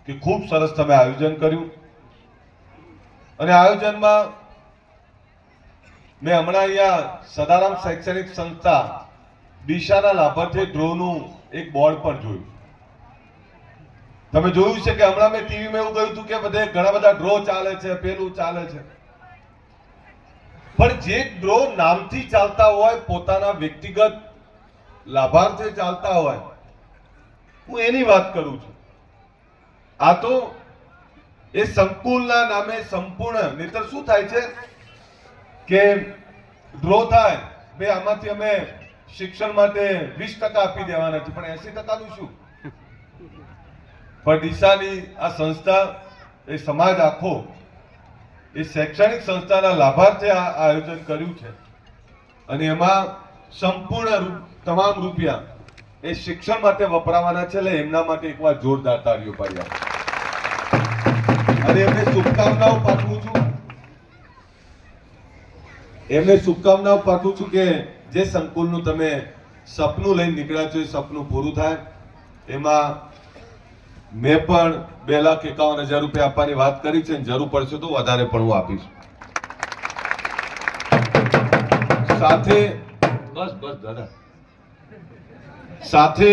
કે ખૂબ સરસ તમે આયોજન કર્યું અને આયોજનમાં મેં હમણાં અહીંયા સદારામ શૈક્ષણિક સંસ્થા દિશાના લાભાર્થી ડ્રોનું એક બોર્ડ પણ જોયું. તમે જોયું છે કે હમણાં મેં ટીવીમાં એવું કહ્યું હતું કે બધે ઘણા બધા ડ્રો ચાલે છે, પેલું ચાલે છે, પણ જે ડ્રો નામથી ચાલતા હોય, પોતાના વ્યક્તિગત લાભાર્થે ચાલતા હોય, હું એની વાત કરું છું. આ તો એ સંકુલના નામે સંપૂર્ણ, નહીતર શું થાય છે કે ડ્રો થાય, ભાઈ આમાંથી અમે શિક્ષણ માટે 20% આપી દેવાના છે, પણ 80%નું શું? પણ દિશાની આ સંસ્થા, એ સમાજ આખો, એ શૈક્ષણિક સંસ્થાના લાભાર્થે આ આયોજન કર્યું છે અને એમાં સંપૂર્ણ તમામ રૂપિયા એ શિક્ષણ માટે વપરાવાના છે. એટલે એમના માટે એકવાર જોરદાર તાળીઓ પાડી આપો અને એમને શુભકામનાઓ પાઠવું છું. એમને શુભકામનાઓ પાઠવું છું કે જે સંકુલનું તમે સપનું લઈને નીકળ્યા છો એ સપનું પૂરું થાય. એમાં મેં પણ 2,51,000 રૂપિયા આપવાની વાત કરી છે, જરૂર પડશે તો વધારે પણ હું આપીશ. સાથે બસ દાદા, સાથે